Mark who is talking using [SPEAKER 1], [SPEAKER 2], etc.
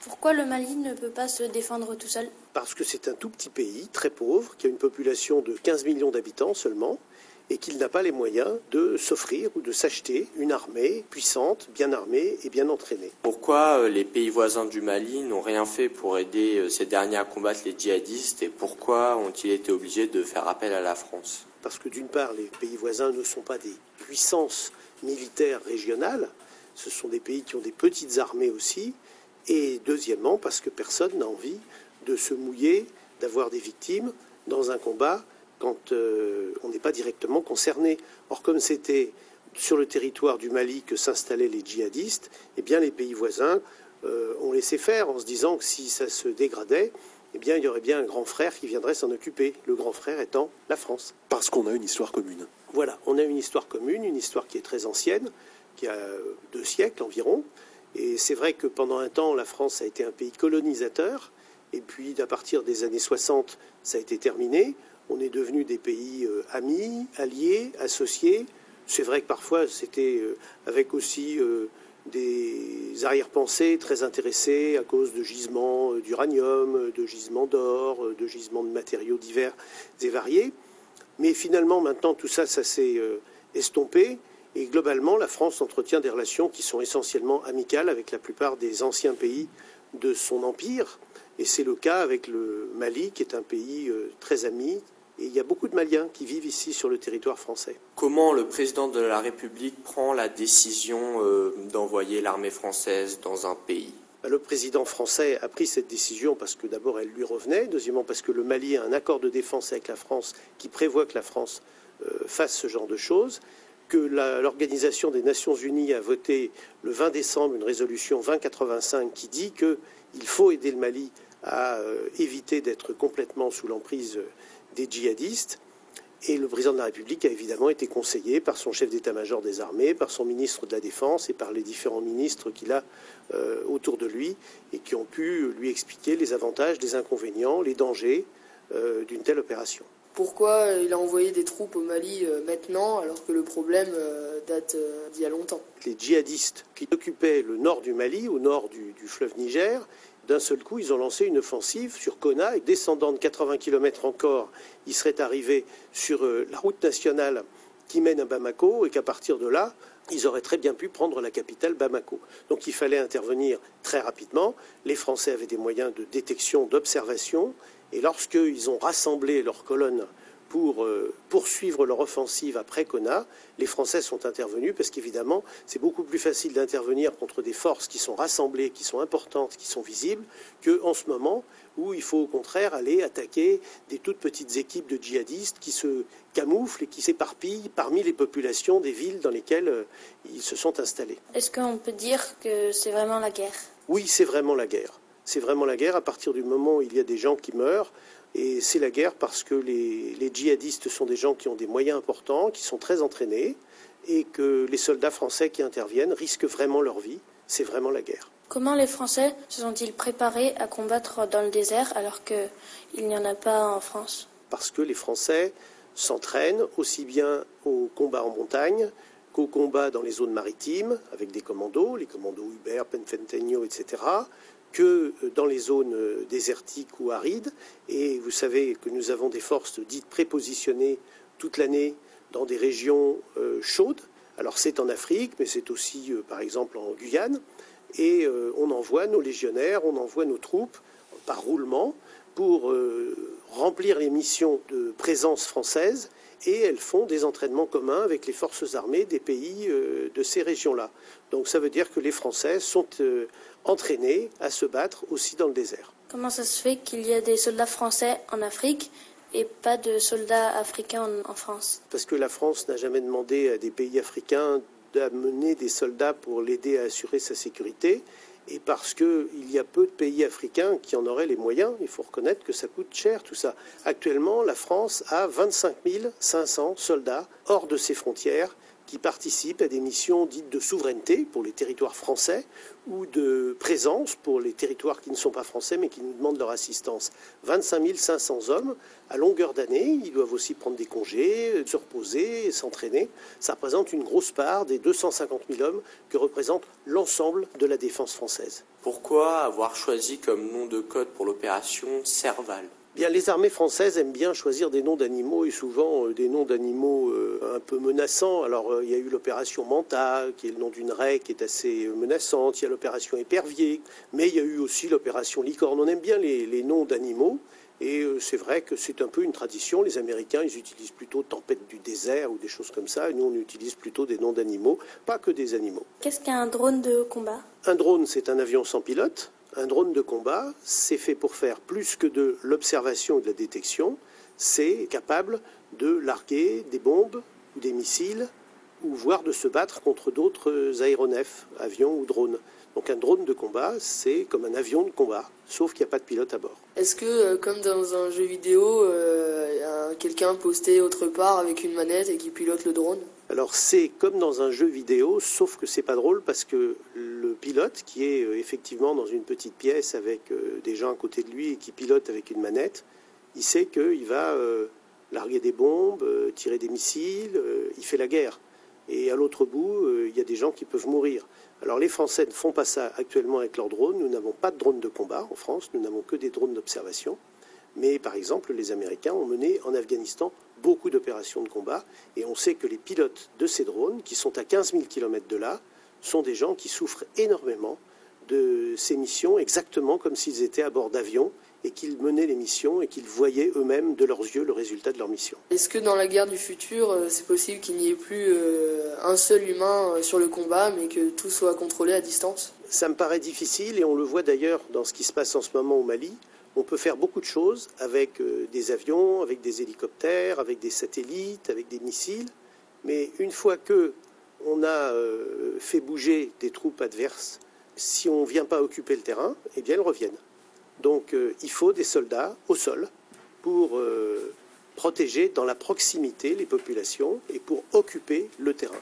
[SPEAKER 1] Pourquoi le Mali ne peut pas se défendre tout seul?
[SPEAKER 2] Parce que c'est un tout petit pays, très pauvre, qui a une population de 15 millions d'habitants seulement, et qu'il n'a pas les moyens de s'offrir ou de s'acheter une armée puissante, bien armée et bien entraînée.
[SPEAKER 3] Pourquoi les pays voisins du Mali n'ont rien fait pour aider ces derniers à combattre les djihadistes et pourquoi ont-ils été obligés de faire appel à la France?
[SPEAKER 2] Parce que d'une part, les pays voisins ne sont pas des puissances militaires régionales, ce sont des pays qui ont des petites armées aussi, et deuxièmement, parce que personne n'a envie de se mouiller, d'avoir des victimes dans un combat quand on n'est pas directement concerné. Or, comme c'était sur le territoire du Mali que s'installaient les djihadistes, eh bien les pays voisins ont laissé faire en se disant que si ça se dégradait, eh bien il y aurait bien un grand frère qui viendrait s'en occuper, le grand frère étant la France.
[SPEAKER 4] Parce qu'on a une histoire commune.
[SPEAKER 2] Voilà, on a une histoire commune, une histoire qui est très ancienne, qui a 2 siècles environ. Et c'est vrai que pendant un temps, la France a été un pays colonisateur, et puis à partir des années 60, ça a été terminé. On est devenus des pays amis, alliés, associés. C'est vrai que parfois, c'était avec aussi des arrière-pensées très intéressés à cause de gisements d'uranium, de gisements d'or, de gisements de matériaux divers et variés. Mais finalement, maintenant, tout ça, ça s'est estompé. Et globalement, la France entretient des relations qui sont essentiellement amicales avec la plupart des anciens pays de son empire. Et c'est le cas avec le Mali, qui est un pays très ami. Et il y a beaucoup de Maliens qui vivent ici sur le territoire français.
[SPEAKER 3] Comment le président de la République prend la décision d'envoyer l'armée française dans un pays?
[SPEAKER 2] Le président français a pris cette décision parce que d'abord elle lui revenait, deuxièmement parce que le Mali a un accord de défense avec la France qui prévoit que la France fasse ce genre de choses, que l'Organisation des Nations Unies a voté le 20 décembre une résolution 2085 qui dit qu'il faut aider le Mali à éviter d'être complètement sous l'emprise des djihadistes. Et le président de la République a évidemment été conseillé par son chef d'état-major des armées, par son ministre de la Défense et par les différents ministres qu'il a autour de lui et qui ont pu lui expliquer les avantages, les inconvénients, les dangers d'une telle opération.
[SPEAKER 5] Pourquoi il a envoyé des troupes au Mali maintenant alors que le problème date d'il y a longtemps?
[SPEAKER 2] Les djihadistes qui occupaient le nord du Mali, au nord du fleuve Niger, d'un seul coup, ils ont lancé une offensive sur Konna et descendant de 80 km encore, ils seraient arrivés sur la route nationale qui mène à Bamako et qu'à partir de là, ils auraient très bien pu prendre la capitale Bamako. Donc il fallait intervenir très rapidement. Les Français avaient des moyens de détection, d'observation. Et lorsqu'ils ont rassemblé leurs colonnes pour poursuivre leur offensive après Konna, les Français sont intervenus parce qu'évidemment, c'est beaucoup plus facile d'intervenir contre des forces qui sont rassemblées, qui sont importantes, qui sont visibles, qu'en ce moment où il faut au contraire aller attaquer des toutes petites équipes de djihadistes qui se camouflent et qui s'éparpillent parmi les populations des villes dans lesquelles ils se sont installés. Est-ce
[SPEAKER 1] qu'on peut dire que c'est vraiment la guerre?
[SPEAKER 2] Oui, c'est vraiment la guerre. C'est vraiment la guerre à partir du moment où il y a des gens qui meurent. Et c'est la guerre parce que les djihadistes sont des gens qui ont des moyens importants, qui sont très entraînés, et que les soldats français qui interviennent risquent vraiment leur vie. C'est vraiment la guerre.
[SPEAKER 1] Comment les Français se sont-ils préparés à combattre dans le désert alors qu'il n'y en a pas en France?
[SPEAKER 2] Parce que les Français s'entraînent aussi bien au combat en montagne qu'au combat dans les zones maritimes, avec des commandos, les commandos Hubert, Penfentenyo, etc., que dans les zones désertiques ou arides. Et vous savez que nous avons des forces dites prépositionnées toute l'année dans des régions chaudes. Alors c'est en Afrique, mais c'est aussi par exemple en Guyane. Et on envoie nos légionnaires, on envoie nos troupes par roulement pour remplir les missions de présence française. Et elles font des entraînements communs avec les forces armées des pays de ces régions-là. Donc ça veut dire que les Français sont entraînés à se battre aussi dans le désert.
[SPEAKER 1] Comment ça se fait qu'il y a des soldats français en Afrique et pas de soldats africains en France?
[SPEAKER 2] Parce que la France n'a jamais demandé à des pays africains d'amener des soldats pour l'aider à assurer sa sécurité. Et parce qu'il y a peu de pays africains qui en auraient les moyens, il faut reconnaître que ça coûte cher tout ça. Actuellement, la France a 25 500 soldats hors de ses frontières qui participent à des missions dites de souveraineté pour les territoires français ou de présence pour les territoires qui ne sont pas français mais qui nous demandent leur assistance. 25 500 hommes à longueur d'année, ils doivent aussi prendre des congés, se reposer, s'entraîner. Ça représente une grosse part des 250 000 hommes que représente l'ensemble de la défense française.
[SPEAKER 3] Pourquoi avoir choisi comme nom de code pour l'opération Serval ?
[SPEAKER 2] Bien, les armées françaises aiment bien choisir des noms d'animaux et souvent des noms d'animaux un peu menaçants. Alors, il y a eu l'opération Manta, qui est le nom d'une raie qui est assez menaçante. Il y a l'opération Épervier, mais il y a eu aussi l'opération Licorne. On aime bien les noms d'animaux et c'est vrai que c'est un peu une tradition. Les Américains, ils utilisent plutôt Tempête du désert ou des choses comme ça. Et nous, on utilise plutôt des noms d'animaux, pas que des animaux.
[SPEAKER 1] Qu'est-ce qu'un drone de combat ?
[SPEAKER 2] Un drone, c'est un avion sans pilote. Un drone de combat, c'est fait pour faire plus que de l'observation et de la détection. C'est capable de larguer des bombes ou des missiles ou voire de se battre contre d'autres aéronefs, avions ou drones. Donc un drone de combat, c'est comme un avion de combat, sauf qu'il n'y a pas de pilote à bord.
[SPEAKER 5] Est-ce que, comme dans un jeu vidéo, quelqu'un posté autre part avec une manette et qui pilote le drone ?
[SPEAKER 2] Alors c'est comme dans un jeu vidéo, sauf que c'est pas drôle parce que le pilote qui est effectivement dans une petite pièce avec des gens à côté de lui et qui pilote avec une manette, il sait qu'il va larguer des bombes, tirer des missiles, il fait la guerre. Et à l'autre bout, il y a des gens qui peuvent mourir. Alors les Français ne font pas ça actuellement avec leurs drones. Nous n'avons pas de drones de combat en France, nous n'avons que des drones d'observation. Mais par exemple, les Américains ont mené en Afghanistan beaucoup d'opérations de combat et on sait que les pilotes de ces drones, qui sont à 15 000 km de là, sont des gens qui souffrent énormément de ces missions, exactement comme s'ils étaient à bord d'avions et qu'ils menaient les missions et qu'ils voyaient eux-mêmes de leurs yeux le résultat de leur mission.
[SPEAKER 5] Est-ce que dans la guerre du futur, c'est possible qu'il n'y ait plus un seul humain sur le combat, mais que tout soit contrôlé à distance ?
[SPEAKER 2] Ça me paraît difficile et on le voit d'ailleurs dans ce qui se passe en ce moment au Mali. On peut faire beaucoup de choses avec des avions, avec des hélicoptères, avec des satellites, avec des missiles. Mais une fois qu'on a fait bouger des troupes adverses, si on ne vient pas occuper le terrain, eh bien elles reviennent. Donc il faut des soldats au sol pour protéger dans la proximité les populations et pour occuper le terrain.